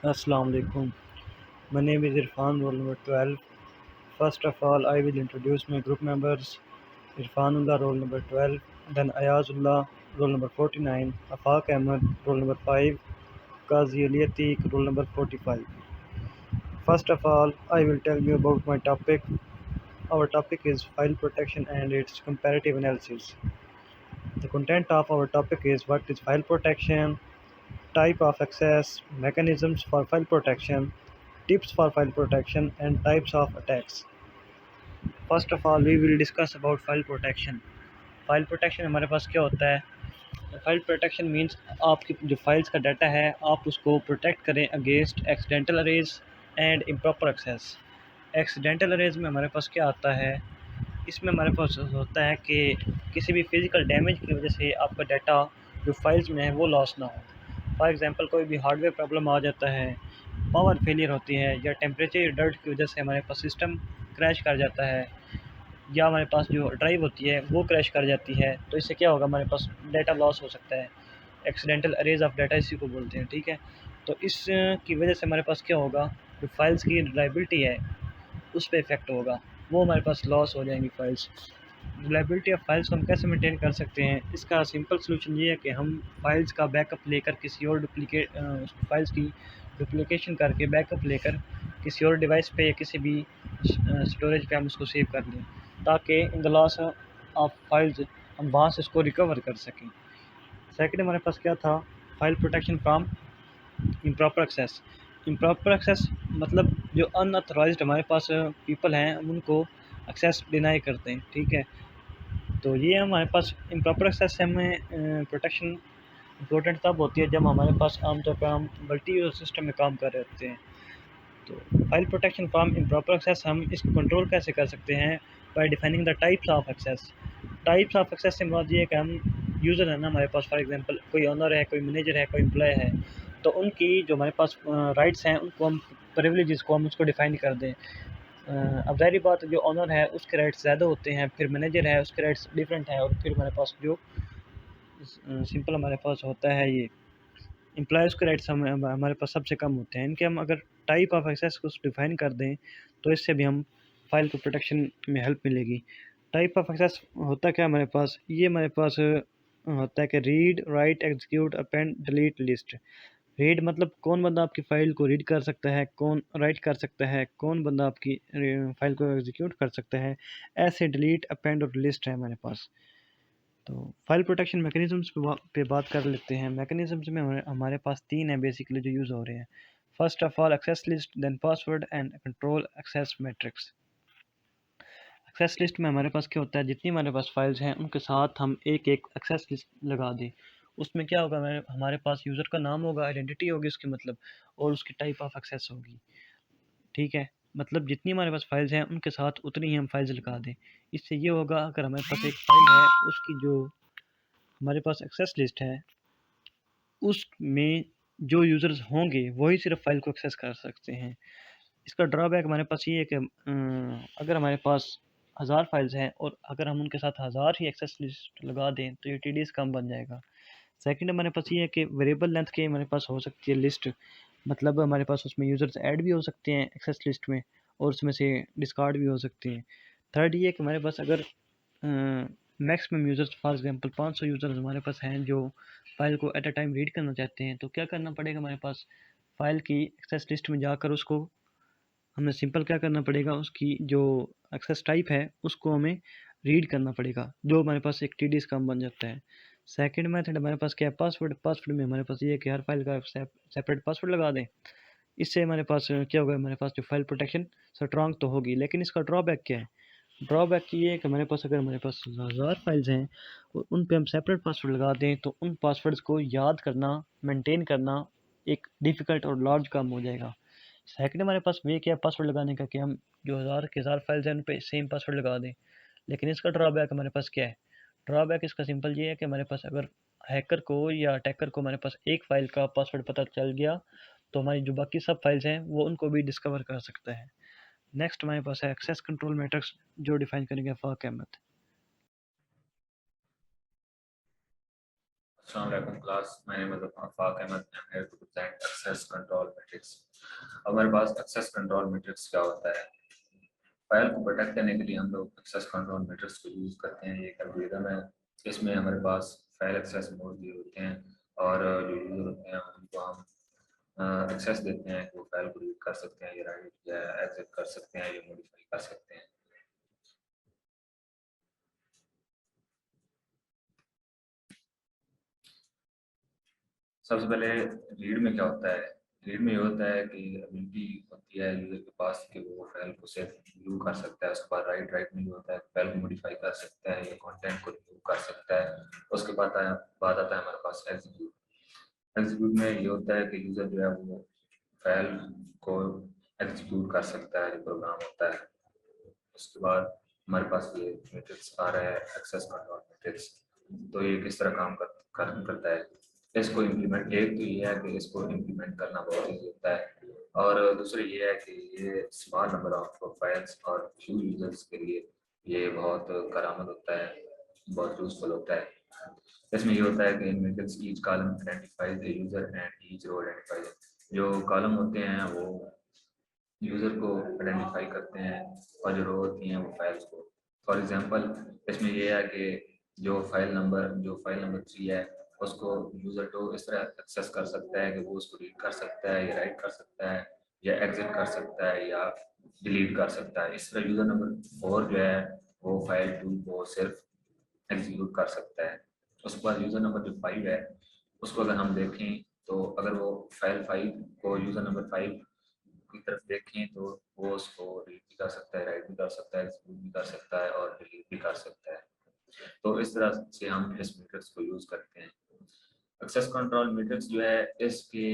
Assalamu alaikum. My name is Irfan, roll number 12. First of all, I will introduce my group members. Irfanullah, roll number 12. Then Ayazullah, roll number 49. Afaq Ahmed, roll number 5. Qazi Ali Atiq, roll number 45. First of all, I will tell you about my topic. Our topic is file protection and its comparative analysis. The content of our topic is what is file protection, type of access, mechanisms for file protection, tips for file protection, and types of attacks. First of all, we will discuss about file protection. File protection हमारे पास क्या होता है? File protection means आपकी जो files का data है आप उसको प्रोटेक्ट करें against accidental erase and improper access. Accidental erase में हमारे पास क्या आता है? इसमें हमारे पास होता है कि किसी भी फिज़िकल डैमेज की वजह से आपका डाटा जो फाइल्स में है वो लॉस ना हो। फॉर एग्ज़ाम्पल कोई भी हार्डवेयर प्रॉब्लम आ जाता है, पावर फेलियर होती है या टेम्परेचर डर्ट की वजह से हमारे पास सिस्टम क्रैश कर जाता है या हमारे पास जो ड्राइव होती है वो क्रैश कर जाती है, तो इससे क्या होगा, हमारे पास डाटा लॉस हो सकता है। एक्सीडेंटल अरेज ऑफ डाटा इसी को बोलते हैं, ठीक है। तो इस की वजह से हमारे पास क्या होगा, जो फाइल्स की रिलायबिलिटी है उस पर इफ़ेक्ट होगा, वो हमारे पास लॉस हो जाएंगी फाइल्स। रिलायबिलिटी ऑफ फाइल्स को हम कैसे मेंटेन कर सकते हैं? इसका सिंपल सोल्यूशन ये है कि हम फाइल्स का बैकअप लेकर किसी और फाइल्स की डुप्लीकेशन करके बैकअप लेकर किसी और डिवाइस पे या किसी भी स्टोरेज पे हम उसको सेव कर लें, ताकि in the loss of files हम वहाँ से उसको रिकवर कर सकें। सेकंड हमारे पास क्या था? File protection from improper access. Improper access मतलब जो अनऑथराइज्ड हमारे पास पीपल हैं हम उनको एक्सेस डिनाई करते हैं, ठीक है। तो ये हमारे पास इम्प्रॉपर एक्सेस से हमें प्रोटेक्शन इम्पोर्टेंट तब होती है जब हमारे पास आमतौर पर हम मल्टी यूज़र सिस्टम में काम कर रहे होते हैं। तो file protection from improper access हम इसको कंट्रोल कैसे कर सकते हैं? By defining the types of access. Types of access से मुराद ये है कि हम यूज़र है ना हमारे पास, फॉर एग्जांपल कोई ओनर है, कोई मैनेजर है, कोई एम्प्लॉय है, तो उनकी जो हमारे पास राइट्स हैं उनको हम प्रिविलेजेस को हम उसको डिफ़ाइन कर दें। अब ज़ाहिर बात है जो ओनर है उसके राइट्स ज़्यादा होते हैं, फिर मैनेजर है उसके राइट्स डिफरेंट हैं, और फिर हमारे पास जो सिंपल हमारे पास होता है ये एम्प्लॉयज़ के राइट्स हमारे पास सबसे कम होते हैं। इनके हम अगर टाइप ऑफ एक्सेस को डिफ़ाइन कर दें तो इससे भी हम फाइल को प्रोटेक्शन में हेल्प मिलेगी। टाइप ऑफ एक्सेस होता क्या है हमारे पास? ये हमारे पास होता है कि read, right, execute, append, delete, list. Read मतलब कौन बंदा आपकी फ़ाइल को रीड कर सकता है, कौन राइट कर सकता है, कौन बंदा आपकी फ़ाइल को एग्जीक्यूट कर सकता है। ऐसे डिलीट, अपेंड और लिस्ट है हमारे पास। तो फाइल प्रोटेक्शन मैकेनिज़म्स पे बात कर लेते हैं। मैकेनिज़म्स में हमारे पास 3 हैं बेसिकली जो यूज़ हो रहे हैं। First of all access list, then password and control access matrix. Access list में हमारे पास क्या होता है, जितनी हमारे पास फाइल्स हैं उनके साथ हम एक एक एक्सेस लिस्ट लगा दें। उसमें क्या होगा, हमारे पास यूज़र का नाम होगा, आइडेंटिटी होगी उसकी मतलब, और उसकी टाइप ऑफ एक्सेस होगी, ठीक है। मतलब जितनी हमारे पास फाइल्स हैं उनके साथ उतनी ही हम फाइल्स लगा दें। इससे ये होगा, अगर हमारे पास एक फाइल है उसकी जो हमारे पास एक्सेस लिस्ट है उसमें जो यूज़र्स होंगे वही सिर्फ फाइल को एक्सेस कर सकते हैं। इसका ड्रॉबैक हमारे पास ये है कि अगर हमारे पास 1000 फाइल्स हैं और अगर हम उनके साथ 1000 ही एक्सेस लिस्ट लगा दें तो ये टीडीएस कम बन जाएगा। सेकंड हमारे पास ये है कि वेरिएबल लेंथ की हमारे पास हो सकती है लिस्ट, मतलब हमारे पास उसमें यूज़र्स ऐड भी हो सकते हैं एक्सेस लिस्ट में और उसमें से डिस्कार्ड भी हो सकते हैं। थर्ड ये है कि हमारे पास अगर maximum users for example 500 users हमारे पास हैं जो फाइल को एट अ टाइम रीड करना चाहते हैं, तो क्या करना पड़ेगा, हमारे पास फाइल की एक्सेस लिस्ट में जाकर उसको हमें सिंपल क्या करना पड़ेगा, उसकी जो एक्सेस टाइप है उसको हमें रीड करना पड़ेगा, जो हमारे पास एक टीडीएस काम बन जाता है। सेकंड मेथड हमारे पास क्या है, पासवर्ड। पासवर्ड में हमारे पास ये है कि हर फाइल का सेपरेट पासवर्ड लगा दें। इससे हमारे पास क्या होगा, हमारे पास जो फाइल प्रोटेक्शन स्ट्रॉन्ग तो होगी, लेकिन इसका ड्रॉबैक क्या है? ड्रॉबैक ये है कि हमारे पास अगर हमारे पास 1000 फाइल्स हैं और उन पे हम सेपरेट पासवर्ड लगा दें तो उन पासवर्ड्स को याद करना, मेंटेन करना एक डिफ़िकल्ट और लार्ज काम हो जाएगा। सेकंड हमारे पास वे क्या है पासवर्ड लगाने का, कि हम जो 1000 के 1000 फाइल्स हैं उन पे सेम पासवर्ड लगा दें। लेकिन इसका ड्रॉबैक हमारे पास क्या है? ड्रॉबैक इसका सिंपल ये है कि हमारे पास अगर हैकर को या अटैकर को हमारे पास एक फ़ाइल का पासवर्ड पता चल गया तो हमारी जो बाकी सब फाइल्स हैं वो उनको भी डिस्कवर कर सकता है। नेक्स्ट हमारे पास है एक्सेस कंट्रोल मैट्रिक्स, जो डिफाइन करेंगे फाक Ahmad. Assalamualaikum class, my name is Afaq Ahmed. I'm here to present access control matrix. हमारे पास access control matrix क्या होता है? फाइल को प्रोटेक्ट करने के लिए हम लोग access control matrix को यूज करते हैं। ये एक एल्गोरिथम है, इसमें हमारे पास फाइल एक्सेस मोड दिए होते हैं और जो यूजर होते हैं उनको हम एक्सेस देते हैं कि वो फाइल को रीड कर सकते हैं, या राइट या एग्जिट कर सकते हैं, या मॉडिफाई कर सकते हैं। सबसे पहले रीड में क्या होता है? रीड में ये होता है कि एबिलिटी होती है यूजर के पास कि वो फाइल को सिर्फ व्यू कर सकता है। उसके बाद राइट में ये होता है फाइल को मॉडिफाई कर सकता है या कंटेंट को रिमूव कर सकता है। उसके बाद आता है हमारे पास एग्जीक्यूट। एग्जीक्यूट में ये होता है कि यूजर जो है वो फाइल को एग्जीक्यूट कर सकता है, जो प्रोग्राम होता है। उसके बाद हमारे पास ये मैट्रिक्स आ रहा है एक्सेस कंट्रोल मैट्रिक्स। तो ये किस तरह करता है? इसको इम्प्लीमेंट, एक तो ये है कि इसको इम्प्लीमेंट करना बहुत ईजी होता है, और दूसरी ये है कि ये स्मॉल नंबर ऑफ फाइल्स और फ्यू यूजर्स के लिए ये बहुत करामद होता है, बहुत यूजफुल होता है। इसमें ये होता है कि in matrix each column identifies the user and each row identifies. जो कॉलम होते हैं वो यूजर को आइडेंटिफाई करते हैं और जो रो होती हैं वो फाइल्स को। फॉर एग्जांपल इसमें ये है कि जो फाइल नंबर 3 है उसको यूजर तो इस तरह एक्सेस कर सकता है कि वो उसको रीड कर सकता है या राइट कर सकता है या एग्जिट कर सकता है या डिलीट कर सकता है। इस तरह यूजर नंबर 4 जो है वो फाइल 2 को सिर्फ एग्जीक्यूट कर सकता है। उसके बाद यूजर नंबर जो 5 है उसको अगर हम देखें तो अगर वो फाइल 5 को यूजर नंबर 5 की तरफ देखें तो वो उसको रीड भी कर सकता है, राइट भी कर सकता है, एग्जीक्यूट भी कर सकता है और डिलीट भी कर सकता है। तो इस तरह से हम इस मैट्रिक्स को यूज करते हैं। एक्सेस कंट्रोल मैट्रिक्स जो है इसके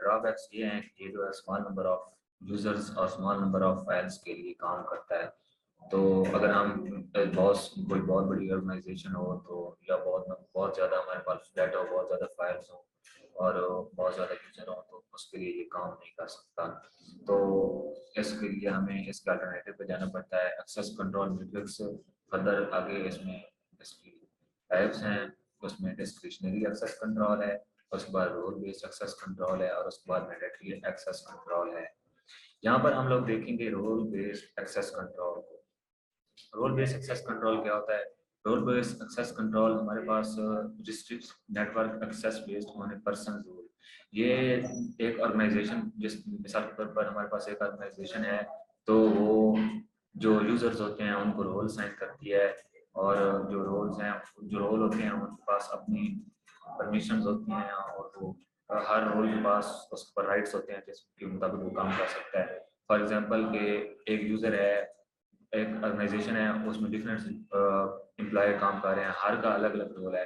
ड्रॉबैक्स ये हैं कि ये जो है स्मॉल नंबर ऑफ यूजर्स और स्मॉल नंबर ऑफ फाइल्स के लिए काम करता है। तो अगर हम कोई बहुत बड़ी ऑर्गेनाइजेशन हो तो, या बहुत ज़्यादा हमारे पास डाटा हो, बहुत ज़्यादा फाइल्स हो और बहुत ज़्यादा यूजर हो, तो उसके लिए ये काम नहीं कर सकता। तो इसके लिए हमें इसके अल्टरनेटिव पे जाना पड़ता है। एक्सेस कंट्रोल मैट्रिक्स फर्दर आगे इसमें इसकी टाइप्स हैं, उसमें डिस्क्रिशनरी एक्सेस कंट्रोल है, उसके बाद रोल बेस्ड एक्सेस कंट्रोल है और उसके बाद मैंडेटरी एक्सेस कंट्रोल है। यहाँ पर हम लोग देखेंगे रोल बेस्ड एक्सेस कंट्रोल को। रोल बेस्ड एक्सेस कंट्रोल क्या होता है? रोल बेस्ड एक्सेस कंट्रोल हमारे पास restrict network access based on a person rule. ये एक ऑर्गेनाइजेशन, जिस मिसाल के तौर पर हमारे पास एक ऑर्गेनाइजेशन है तो वो जो यूजर्स होते हैं उनको रोल साइन करती है, और जो रोल होते हैं उनके पास अपनी परमिशंस होती हैं और वो हर रोल के पास उस पर राइट्स होते हैं जिसके मुताबिक वो काम कर सकता है। फॉर एग्जांपल के एक यूजर है, एक ऑर्गेनाइजेशन है, उसमें डिफरेंट एम्प्लॉय काम कर रहे हैं, हर का अलग अलग रोल है।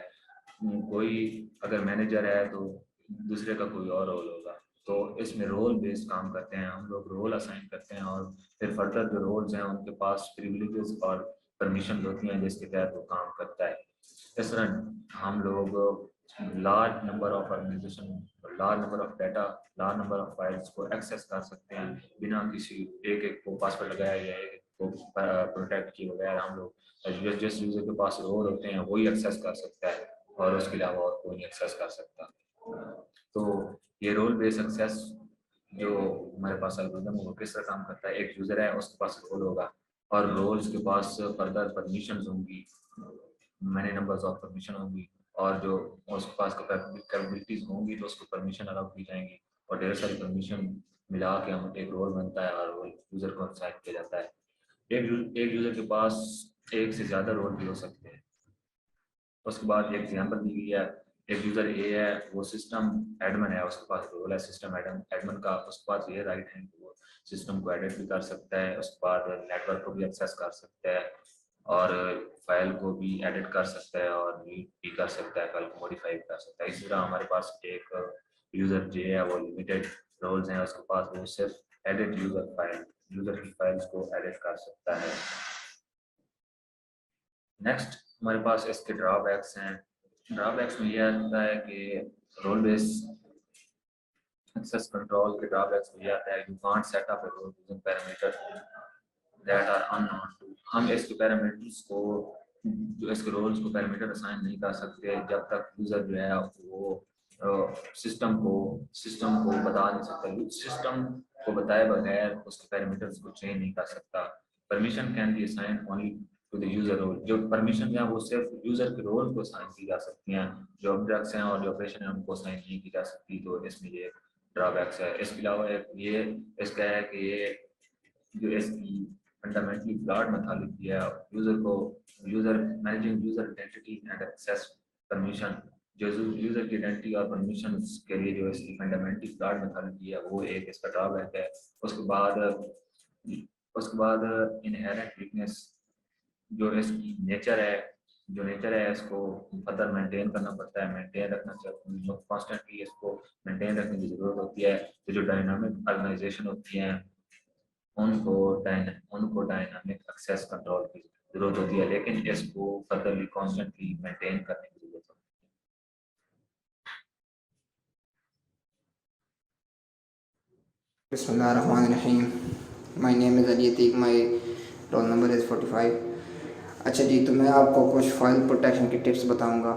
कोई अगर मैनेजर है तो दूसरे का कोई और रोल होगा। तो इसमें रोल बेस्ड काम करते हैं, हम लोग रोल असाइन करते हैं और फिर फर्दर जो रोल्स हैं उनके पास प्रिविलेजेस और परमिशन होती हैं जिसके तहत वो काम करता है। इस तरह हम लोग large number of organisation, large number of data, large number of files को एक्सेस कर सकते हैं बिना किसी एक को पासवर्ड लगाया या एक को प्रोटेक्ट किए बगैर। हम लोग जिस यूजर के पास रोल होते हैं वही एक्सेस कर सकता है और उसके अलावा और कोई नहीं एक्सेस कर सकता। तो ये रोल बेस्ड एक्सेस जो हमारे पास एल्गोरिथम है वो किस तरह काम करता है? एक यूजर है, उसके पास रोल होगा और रोल्स के पास फर्दर परमिशंस होंगी, मैनी नंबर्स ऑफ परमिशन होंगी, और जो उसके पास कैपेबिलिटीज होंगी तो उसको परमिशन अलाउ की जाएंगी, और ढेर सारी परमिशन मिला के हम एक रोल बनता है और रोल यूजर को असाइन किया जाता है। एक यूजर के पास एक से ज्यादा रोल भी हो सकते हैं। उसके बाद एक एग्जाम्पल दी गई है, एक यूजर ए है, वो सिस्टम एडमिन है, उसके पास रोल है सिस्टम एडमिन का, उसके पास ये राइट है कि वो सिस्टम को एडिट भी कर सकता है, उसके बाद नेटवर्क को भी एक्सेस कर सकता है और फाइल को भी एडिट कर सकता है और रीड भी कर सकता है, फाइल को मॉडिफाई भी कर सकता है। इसी तरह हमारे पास एक यूजर जे है, वो लिमिटेड रोल्स हैं, उसके पास वो सिर्फ एडिट यूजर की फाइल्स को एडिट कर सकता है। नेक्स्ट हमारे पास इसके ड्रॉबैक्स हैं। ड्रॉबैक्स में यह आता है कि रोल बेस एक्सेस कंट्रोल के ड्रॉबैक्स में यह आता है, you can't set up a role using parameter that are unknown to. हम इसके पैरामीटर्स को जो इसके रोल्स को पैरामीटर असाइन नहीं कर सकते जब तक यूज़र जो है वो सिस्टम को बता नहीं सकता, सिस्टम को बताए बगैर उसके पैरामीटर्स को चेंज नहीं कर सकता। Permission can be assign only to the user role. जो परमिशन है वो सिर्फ यूजर के रोल को असाइन की जा सकती हैं, जो ऑब्जेक्ट्स हैं और जो ऑपरेशन है उनको असाइन नहीं की जा सकती। तो इसमें ये ड्रॉबैक्स है। इसके अलावा ये इसका है कि ये जो इसकी फंडामेंटली फ्लॉड मेथोडोलॉजी है, user managing user identity and access permission, जो यूजर की आइडेंटिटी और परमिशन के लिए जो इसकी फंडामेंटली फ्लॉड मेथोडोलॉजी है वो एक इसका ड्रॉबैक है। उसके बाद इनहेरेंट वीकनेस, जो इसकी नेचर है इसको फर्दर मेंटेन करना पड़ता है, मेंटेन रखना चाहिए, कॉन्स्टेंटली इसको मेंटेन रखने की जरूरत होती है। तो जो डायनामिक ऑर्गेनाइजेशन होती हैं उनको डायनामिक एक्सेस कंट्रोल की जरूरत होती है, लेकिन इसको फर्दरली कॉन्स्टेंटली मेंटेन करने की जरूरत होती बिस्मिल्लाहिर्रहमानिर्रहीम। My name is Ali Atiq, my roll number is 45। अच्छा जी, तो मैं आपको कुछ फ़ाइल प्रोटेक्शन की टिप्स बताऊंगा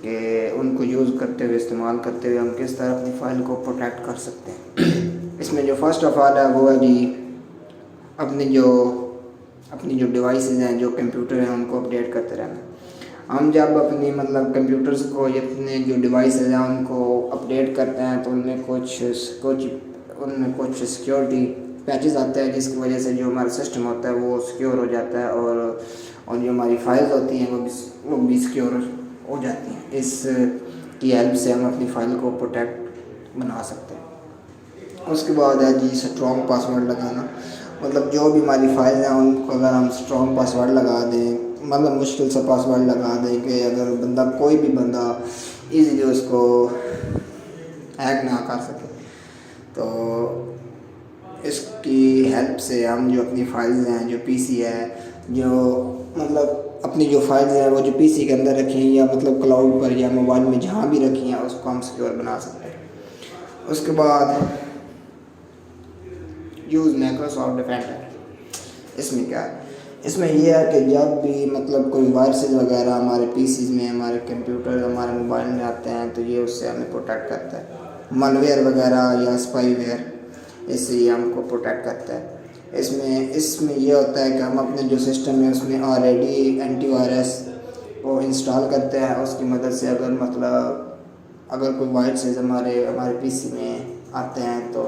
कि उनको यूज़ करते हुए, इस्तेमाल करते हुए हम किस तरह अपनी फ़ाइल को प्रोटेक्ट कर सकते हैं। इसमें जो फ़र्स्ट ऑफ ऑल है वो है जी अपनी जो डिवाइसेस हैं, जो कंप्यूटर हैं, उनको अपडेट करते रहना। हम जब अपनी मतलब कंप्यूटर्स को या अपने जो डिवाइसेस हैं उनको अपडेट करते हैं तो उनमें कुछ सिक्योरिटी पैचेस आते हैं, जिसकी वजह से जो हमारा सिस्टम होता है वो सिक्योर हो जाता है और जो हमारी फाइल्स होती हैं वो भी सिक्योर हो जाती हैं। इस की हेल्प से हम अपनी फ़ाइल को प्रोटेक्ट बना सकते हैं। उसके बाद है जी स्ट्रॉन्ग पासवर्ड लगाना। मतलब जो भी हमारी फाइल हैं उनको अगर हम स्ट्रॉन्ग पासवर्ड लगा दें, मतलब मुश्किल सा पासवर्ड लगा दें कि अगर कोई भी बंदा ईज़िली उसको हैक ना कर सके, तो इसकी हेल्प से हम जो अपनी फाइल्स हैं, जो पीसी है, जो मतलब अपनी जो फाइल्स हैं वो जो पीसी के अंदर रखी हैं या मतलब क्लाउड पर या मोबाइल में जहाँ भी रखी हैं उसको हम सिक्योर बना सकते हैं। उसके बाद यूज़ माइक्रोसॉफ्ट डिफेंडर। इसमें क्या है, इसमें यह है कि जब भी मतलब कोई वायरसेस वगैरह हमारे पीसीज में, हमारे कंप्यूटर, हमारे मोबाइल में आते हैं तो ये उससे हमें प्रोटेक्ट करता है। मालवेयर वगैरह या स्पाईवेयर, इससे ये हमको प्रोटेक्ट करता है। इसमें यह होता है कि हम अपने जो सिस्टम है उसमें ऑलरेडी एंटीवायरस को इंस्टॉल करते हैं। उसकी मदद से अगर कोई वायरसेस हमारे पीसी में आते हैं तो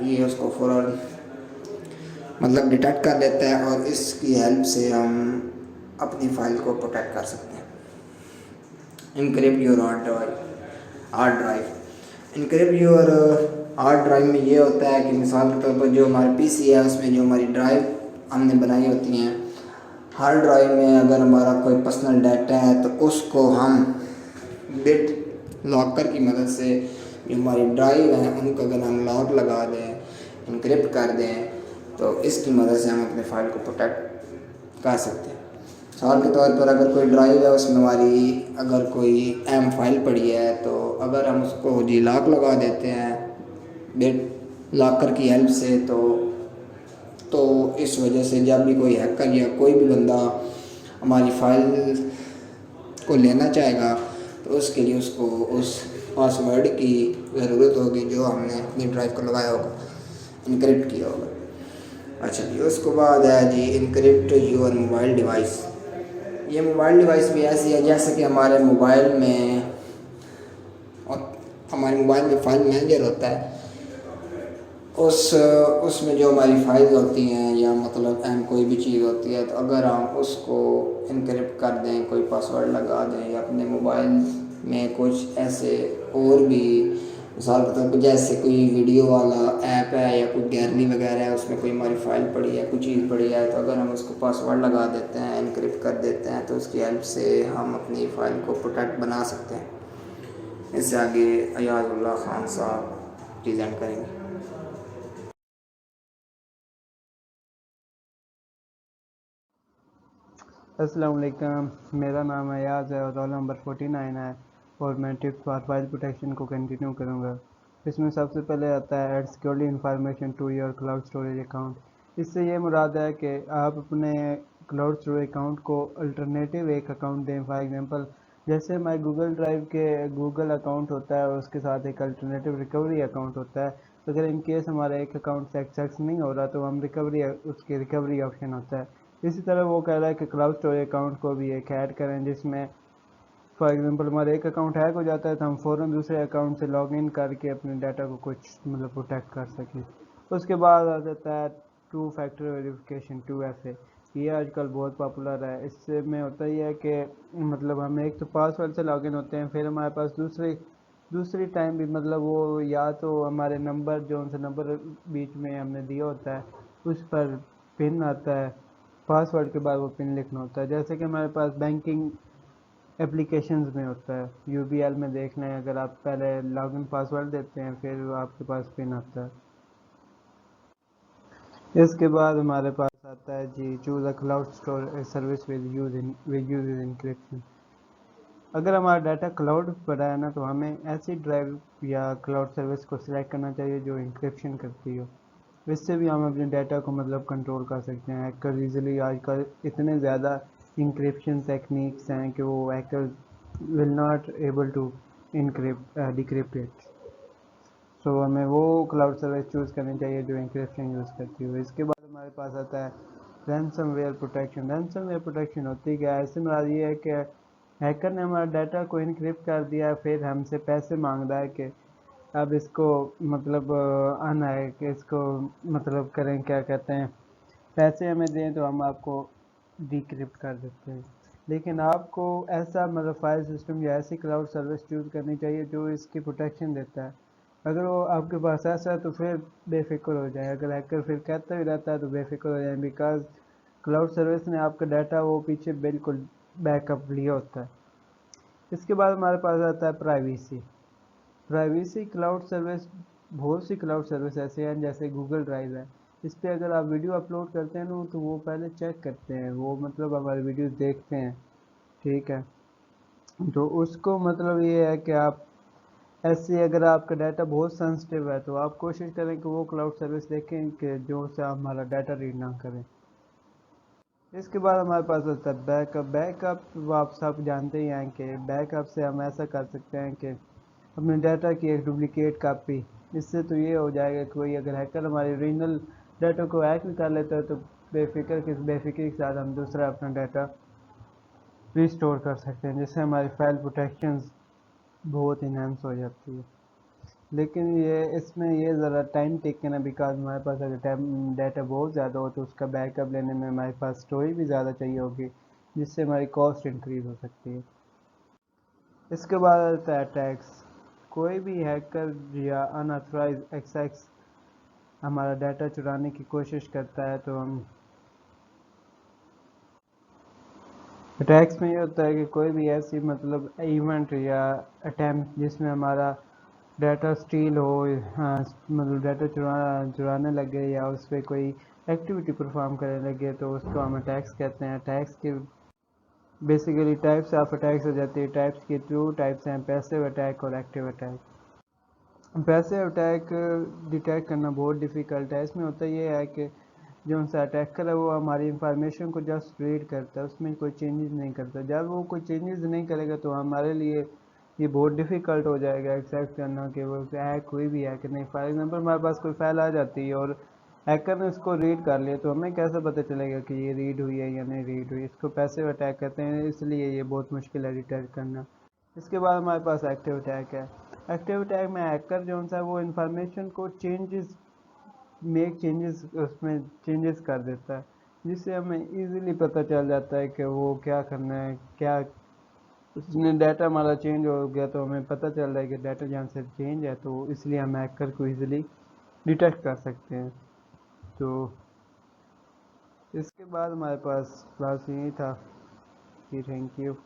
ये उसको फ़ौरन मतलब डिटेक्ट कर लेता है और इसकी हेल्प से हम अपनी फ़ाइल को प्रोटेक्ट कर सकते हैं। Encrypt your hard drive. Encrypt your hard drive में ये होता है कि मिसाल के तौर पर जो हमारे पीसी है उसमें जो हमारी ड्राइव हमने बनाई होती हैं, हार्ड ड्राइव में अगर हमारा कोई पर्सनल डाटा है तो उसको हम बिट लॉकर की मदद से जो हमारी ड्राइव है उनको अगर हम लॉक लगा दें, इनक्रिप्ट कर दें, तो इसकी मदद से हम अपने फ़ाइल को प्रोटेक्ट कर सकते हैं। मिसाल के तौर पर अगर कोई ड्राइव है उसमें हमारी अगर कोई अहम फाइल पड़ी है तो अगर हम उसको जी लॉक लगा देते हैं बिट लॉकर की हेल्प से, तो इस वजह से जब भी कोई हैकर या कोई भी बंदा हमारी फ़ाइल को लेना चाहेगा तो उसके लिए उसको उस पासवर्ड की ज़रूरत होगी जो हमने अपनी ड्राइव को लगाया होगा, इनक्रिप्ट किया होगा। अच्छा जी, उसके बाद है जी इनक्रिप्ट योर मोबाइल डिवाइस। ये मोबाइल डिवाइस भी ऐसी है जैसे कि हमारे मोबाइल में फ़ाइल मैनेजर होता है, उसमें जो हमारी फाइल्स होती हैं या मतलब अहम कोई भी चीज़ होती है तो अगर हम उसको इनक्रिप्ट कर दें, कोई पासवर्ड लगा दें या अपने मोबाइल में कुछ ऐसे और भी मिसाल के तौर पर जैसे कोई वीडियो वाला ऐप है या कोई गैलरी वगैरह है उसमें कोई हमारी फ़ाइल पड़ी है, कोई चीज़ पड़ी है, तो अगर हम उसको पासवर्ड लगा देते हैं, इनक्रिप्ट कर देते हैं तो उसकी हेल्प से हम अपनी फ़ाइल को प्रोटेक्ट बना सकते हैं। इससे आगे अयाज़ुल्लाह खान साहब प्रेजेंट करेंगे। अस्सलाम वालेकुम, मेरा नाम अयाज़ है और रोल नंबर 49 है और मैं टिप्स फॉर फाइल प्रोटेक्शन को कंटिन्यू करूँगा। इसमें सबसे पहले आता है add securely information to your cloud storage account. इससे ये मुराद है कि आप अपने क्लाउड स्टोरेज अकाउंट को अल्टरनेटिव एक अकाउंट दें। फॉर एग्जांपल जैसे हमारे गूगल ड्राइव के गूगल अकाउंट होता है और उसके साथ एक अल्टरनेटिव रिकवरी अकाउंट होता है। तो अगर इन केस हमारा एक अकाउंट से एक्सेस नहीं हो रहा तो हम उसके रिकवरी ऑप्शन होता है। इसी तरह वो कह रहा है कि क्लाउड स्टोरेज अकाउंट को भी एक ऐड करें, जिसमें फॉर एग्जांपल हमारा एक अकाउंट हैक हो जाता है तो हम फ़ौरन दूसरे अकाउंट से लॉग इन करके अपने डाटा को कुछ मतलब प्रोटेक्ट कर सकें। उसके बाद आ जाता है टू फैक्टर वेरिफिकेशन, 2FA। ये आजकल बहुत पॉपुलर है। इससे में होता ही है कि मतलब हम एक तो पासवर्ड से लॉगिन होते हैं, फिर हमारे पास दूसरी टाइम भी मतलब वो या तो हमारे नंबर जो उनसे नंबर बीच में हमने दिया होता है उस पर पिन आता है, पासवर्ड के बाद वो पिन लिखना होता है। जैसे कि हमारे पास बैंकिंग एप्लीकेशंस में होता है, UBL में देख लें, अगर आप पहले लॉगिन पासवर्ड देते हैं फिर आपके पास पिन आता है। इसके बाद हमारे पास आता है जी choose a cloud store service with use encryption. अगर हमारा डाटा क्लाउड पर है ना तो हमें ऐसी ड्राइव या क्लाउड सर्विस को सिलेक्ट करना चाहिए जो इंक्रिप्शन करती हो। इससे भी हम अपने डाटा को मतलब कंट्रोल कर सकते हैं। हैकर ईजिली आजकल इतने ज़्यादा इंक्रिप्शन टेक्निक्स हैं कि वो hacker will not able to decrypt it. So हमें वो क्लाउड सर्विस चूज़ करनी चाहिए जो इंक्रिप्शन यूज़ करती हो। इसके बाद हमारे पास आता है रैंसमवेयर प्रोटेक्शन। रैंसमवेयर प्रोटेक्शन होती क्या है? इससे मुराद ये है कि हैकर ने हमारा डाटा को इनक्रिप्ट कर दिया, फिर हमसे पैसे मांग रहा है कि अब इसको मतलब आना है कि इसको मतलब करें, क्या कहते हैं, पैसे हमें दें तो हम आपको डिक्रिप्ट कर देते हैं। लेकिन आपको ऐसा मतलब फाइल सिस्टम या ऐसी क्लाउड सर्विस चूज़ करनी चाहिए जो इसकी प्रोटेक्शन देता है। अगर वो आपके पास ऐसा है तो फिर बेफिक्र हो जाए। अगर हैकर फिर कहता भी रहता है तो बेफिक्र हो जाए, बिकॉज क्लाउड सर्विस ने आपका डाटा वो पीछे बिल्कुल बैकअप लिया होता है। इसके बाद हमारे पास आता है प्राइवेसी क्लाउड सर्विस। बहुत सी क्लाउड सर्विस ऐसे हैं जैसे गूगल ड्राइव है। इस पर अगर आप वीडियो अपलोड करते हैं ना तो वो पहले चेक करते हैं, वो मतलब हमारे वीडियो देखते हैं, ठीक है। तो उसको मतलब ये है कि आप ऐसे अगर आपका डाटा बहुत सेंसिटिव है तो आप कोशिश करें कि वो क्लाउड सर्विस देखें कि जो से हमारा डाटा रीड ना करें। इसके बाद हमारे पास होता है बैकअप आप सब जानते ही हैं कि बैकअप से हम ऐसा कर सकते हैं कि अपने डाटा की एक डुप्लिकेट कापी। इससे तो ये हो जाएगा कि कोई अगर हैकर हमारे ओरिजिनल डाटा को हैक भी कर लेता है तो बेफिक्र के साथ हम दूसरा अपना डाटा रिस्टोर कर सकते हैं, जिससे हमारी फाइल प्रोटेक्शंस बहुत इनहेंस हो जाती है। लेकिन इसमें ये ज़रा टाइम टेकन है, बिकॉज हमारे पास अगर डाटा बहुत ज़्यादा हो तो उसका बैकअप लेने में हमारे पास स्टोरेज भी ज़्यादा चाहिए होगी, जिससे हमारी कॉस्ट इंक्रीज़ हो सकती है। इसके बाद आता है टैक्स। कोई भी हैकर या अनऑथराइज एक्सेस हमारा डाटा चुराने की कोशिश करता है तो हम अटैक्स में ये होता है कि कोई भी ऐसी मतलब इवेंट या अटैम्प्ट जिसमें हमारा डाटा स्टील हो, हाँ, मतलब डाटा चुराने लगे या उस पर कोई एक्टिविटी परफॉर्म करने लगे तो उसको हम अटैक्स कहते हैं। अटैक्स के बेसिकली टाइप्स ऑफ अटैक्स हो जाती है। टाइप्स के 2 टाइप्स हैं, पैसिव अटैक और active attack. Passive attack detect करना बहुत डिफ़िकल्ट है। इसमें होता ये है कि जो उनसे अटैकर है वो हमारी इंफॉर्मेशन को जस्ट रीड करता है, उसमें कोई चेंजेस नहीं करता। जब वो कोई चेंजेस नहीं करेगा तो हमारे लिए ये बहुत डिफ़िकल्ट हो जाएगा एक्सेप्ट करना कि वो हैक कोई भी है कि नहीं। फॉर एग्जांपल हमारे पास कोई फाइल आ जाती है और हैकर ने उसको रीड कर लिया तो हमें कैसे पता चलेगा कि ये रीड हुई है या नहीं रीड हुई? इसको पैसिव अटैक कहते हैं, इसलिए ये बहुत मुश्किल है डिटेक्ट करना। इसके बाद हमारे पास एक्टिव अटैक है। एक्टिव अटैक में हैकर जो है वो इंफॉर्मेशन को उसमें चेंजेस कर देता है, जिससे हमें इजीली पता चल जाता है कि वो क्या करना है। क्या उसने डाटा हमारा चेंज हो गया तो हमें पता चल रहा है कि डाटा जहाँ से चेंज है, तो इसलिए हम हैकर को इजीली डिटेक्ट कर सकते हैं। तो इसके बाद हमारे पास क्लास यही था कि थैंक यू।